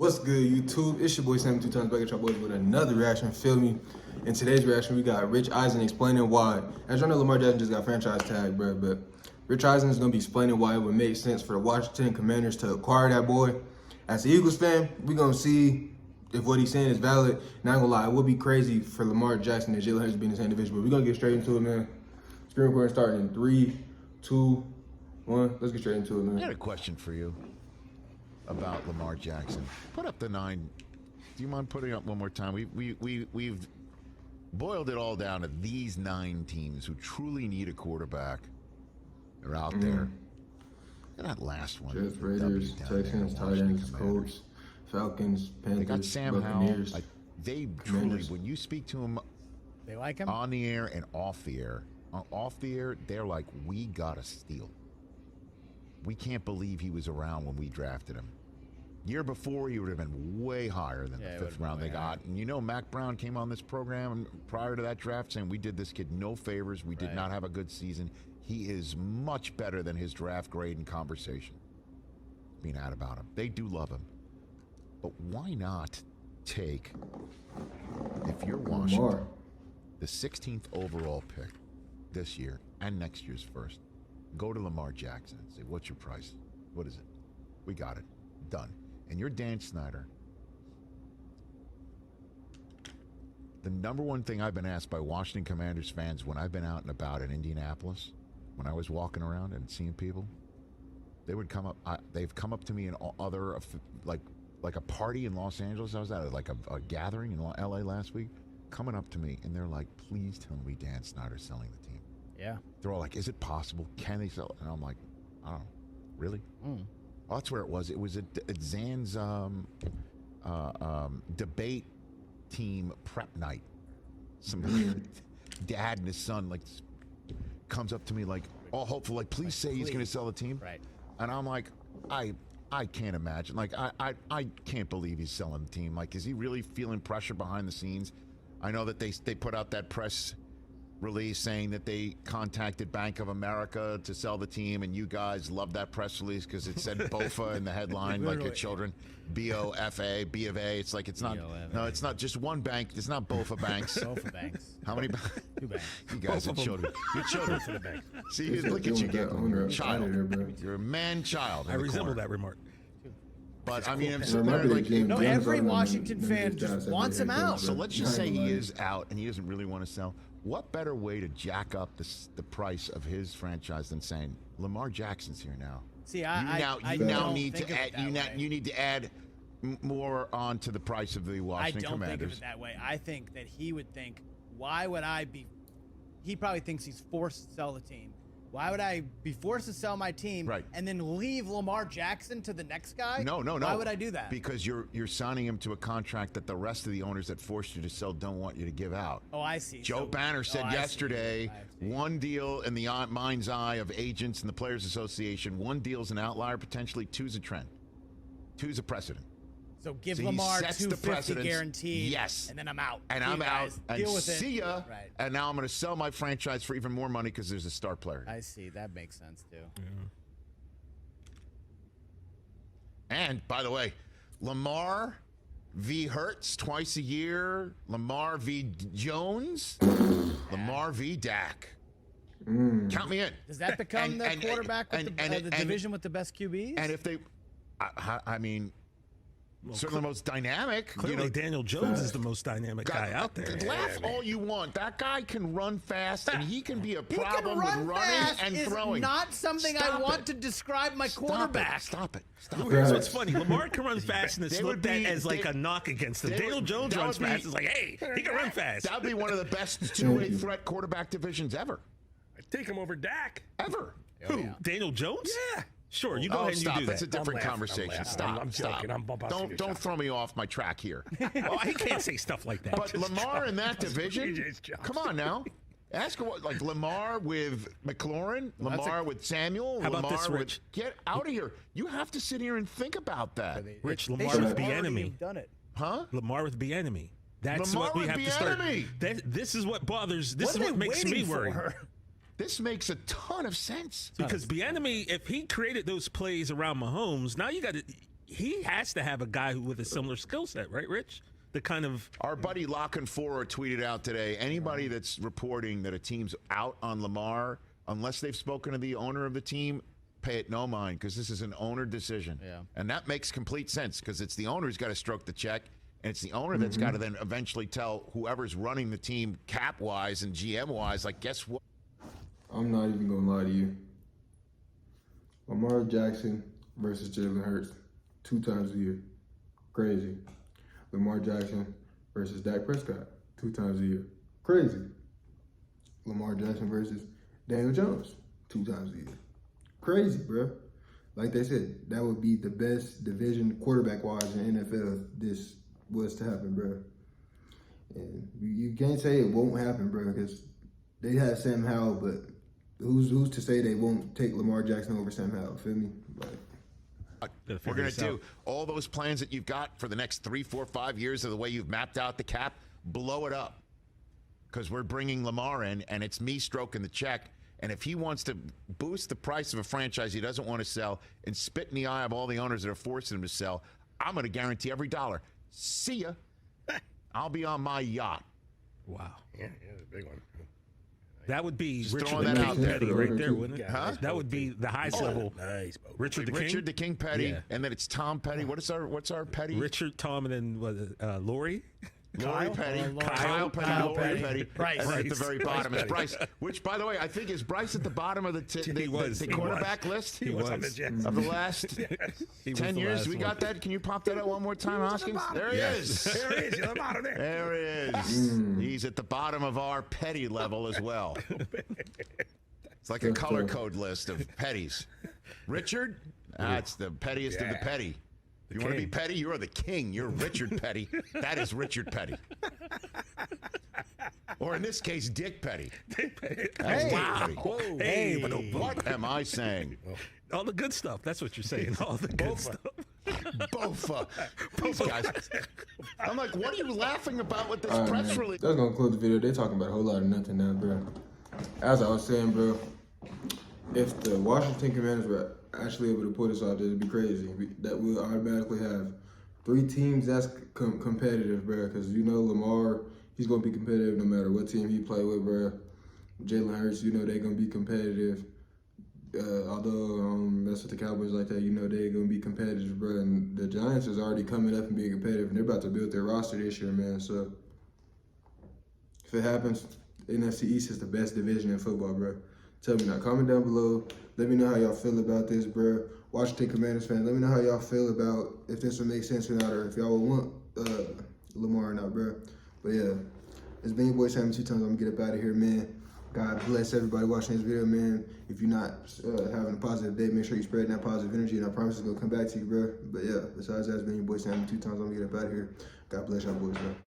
What's good, YouTube? It's your boy Sam 2 times back at y'all boys with another reaction, feel me? In today's reaction, we got Rich Eisen explaining why. As y'all know, Lamar Jackson just got franchise tag, bro, but Rich Eisen is going to be explaining why it would make sense for the Washington Commanders to acquire that boy. As an Eagles fan, we're going to see if what he's saying is valid. Not gonna lie, it would be crazy for Lamar Jackson and Jalen Hurts being in the same division, but we're going to get straight into it, man. Screen recording starting in 3, 2, 1. Let's get straight into it, man. I had a question for you about Lamar Jackson. Put up the 9. Do you mind putting up one more time? We've boiled it all down to these 9 teams who truly need a quarterback. They're out there. Look at that last one. Jets, Raiders, Texans, Titans, Colts, Falcons, Panthers, they got Sam Buccaneers. Howell. They truly, when you speak to them, they like him on the air and off the air. Off the air, they're like, we got to steal. We can't believe he was around when we drafted him. Year before, he would have been way higher than the 5th round they got. And you know, Mac Brown came on this program prior to that draft saying, we did this kid no favors. We did not have a good season. He is much better than his draft grade and conversation. Being out about him. They do love him. But why not take, if you're Washington, the 16th overall pick this year and next year's first, go to Lamar Jackson and say, what's your price? What is it? We got it. Done. And you're Dan Snyder. The number one thing I've been asked by Washington Commanders fans when I've been out and about in Indianapolis, when I was walking around and seeing people, they would come up. They've come up to me in other, like a party in Los Angeles. I was at like a gathering in LA last week, coming up to me, and they're like, please tell me Dan Snyder's selling the team. Yeah. They're all like, is it possible? Can they sell it? And I'm like, I don't know. Really? Well, that's where it was. It was at Zan's debate team prep night. Some dad and his son like comes up to me like, all hopeful, like, please say he's going to sell the team. Right. And I'm like, I can't imagine. Like, I can't believe he's selling the team. Like, is he really feeling pressure behind the scenes? I know that they put out that press release saying that they contacted Bank of America to sell the team, and you guys loved that press release because it said BOFA in the headline, like your children. BOFA, B of A. It's like, it's not, no, it's not just one bank. It's not BOFA banks. BOFA banks. How many? 2 banks. You guys are children. You're children for the bank. See, look at you, Owner, child. You're a man-child. I resemble that remark. But I mean, I'm sitting there like, no, every Washington fan just wants him out. So let's just say he is out and he doesn't really want to sell. What better way to jack up the price of his franchise than saying Lamar Jackson's here now? See, you need to add more onto the price of the Washington Commanders. I don't think of it that way. I think that he would think, why would I be? He probably thinks he's forced to sell the team. Why would I be forced to sell my team and then leave Lamar Jackson to the next guy? No. Why would I do that? Because you're signing him to a contract that the rest of the owners that forced you to sell don't want you to give out. Oh, I see. Joe Banner said yesterday, one deal in the mind's eye of agents and the Players Association, one deal's an outlier, potentially 2's a trend. 2's a precedent. So give Lamar $250 guaranteed. Yes. And then I'm out. And I'm out. And deal with see ya. Right. And now I'm going to sell my franchise for even more money because there's a star player. I see. That makes sense too. And by the way, Lamar v. Hurts twice a year. Lamar v. Jones. Lamar v. Dak. Count me in. Does that become the quarterback with the division with the best QBs? And if they, I mean. Well, certainly the most dynamic. Clearly, Daniel Jones is the most dynamic guy out there. Laugh all you want. That guy can run fast, and he can be a problem with running and throwing. Not something I want to describe my quarterback. Stop it. Here's what's funny. Lamar can run fast, and it's looked at as like a knock against him. Daniel Jones runs fast. It's like, hey, he can run fast. That would be one of the best two-way threat quarterback divisions ever. I'd take him over Dak. Ever. Who? Daniel Jones? Yeah. Sure, you go ahead and you do that. That's a different conversation. Stop. I'm joking. I'm don't throw me off my track here. Well, I can't say stuff like that. But Lamar in that division, come on now. Ask what, like Lamar with McLaurin, Lamar with Samuel, How about Lamar this, Rich? Get out of here. You have to sit here and think about that. Rich, Lamar with Bieniemy. Done it. Huh? Lamar with Bieniemy. That's Lamar what we with have to start. Bieniemy. This is what bothers. This is what makes me worry. This makes a ton of sense. Because Bieniemy, if he created those plays around Mahomes, now you got to he has to have a guy with a similar skill set, right, Rich? The kind of our buddy Lock and Four tweeted out today. Anybody that's reporting that a team's out on Lamar, unless they've spoken to the owner of the team, pay it no mind, because this is an owner decision. Yeah. And that makes complete sense, because it's the owner who's got to stroke the check, and it's the owner that's got to then eventually tell whoever's running the team cap-wise and GM-wise, like, guess what? I'm not even gonna lie to you. Lamar Jackson versus Jalen Hurts 2 times a year. Crazy. Lamar Jackson versus Dak Prescott 2 times a year. Crazy. Lamar Jackson versus Daniel Jones 2 times a year. Crazy, bro. Like they said, that would be the best division quarterback-wise in the NFL if this was to happen, bro. And you can't say it won't happen, bro, because they have Sam Howell, but who's to say they won't take Lamar Jackson over Sam Howell? Feel me? Like, we're going to do all those plans that you've got for the next 3, 4, 5 years of the way you've mapped out the cap, blow it up. Because we're bringing Lamar in, and it's me stroking the check. And if he wants to boost the price of a franchise he doesn't want to sell and spit in the eye of all the owners that are forcing him to sell, I'm going to guarantee every dollar. See ya. I'll be on my yacht. Wow. Yeah, a big one. That would be Just Richard throwing the that King out there. Petty right there, wouldn't it? Yeah, nice That would be the highest level. Nice boat. Richard the King. Richard the King Petty, Yeah. and then it's Tom Petty. What's our Petty? Richard, Tom, and then Lori. Lori Petty, Kyle Petty, Lori Petty. Petty, Bryce. and then at the very bottom is Bryce. Which, by the way, I think is Bryce at the bottom of the quarterback list. He was on the Jets. Of the last He was 10 the years. last We one. got that? Can you pop that up one more time, Hoskins? There he is. There he is. He's on the bottom there. There he is. He's at the bottom of our petty level as well. It's like a color code list of petties. Richard, that's the pettiest of the petty. If you want to be petty, you're the king. You're Richard Petty. That is Richard Petty. Or in this case, Dick Petty. That's Dick Petty. Hey, What am I saying? all the good stuff. That's what you're saying. All the good stuff. Bofa. These guys. I'm like, what are you laughing about with this all right, press man. release? That's gonna close the video. They talking about a whole lot of nothing now, bro. As I was saying, bro, if the Washington Commanders were actually able to pull this off, it'd be crazy. That we'll automatically have 3 teams that's competitive, bro. Because you know Lamar, he's gonna be competitive no matter what team he play with, bro. Jalen Hurts, you know they're gonna be competitive. Although that's what the Cowboys like that, you know they're gonna be competitive, bro. And the Giants is already coming up and being competitive, and they're about to build their roster this year, man. So if it happens, NFC East is the best division in football, bro. Tell me now. Comment down below. Let me know how y'all feel about this, bro. Washington Commanders fans, let me know how y'all feel about if this would make sense or not, or if y'all would want Lamar or not, bro. But yeah, it's been your boy Simon 2 times. I'm gonna get up out of here, man. God bless everybody watching this video, man. If you're not having a positive day, make sure you spread that positive energy, and I promise it's gonna come back to you, bro. But yeah, besides that, it's been your boy Simon 2 times. I'm gonna get up out of here. God bless y'all boys, man.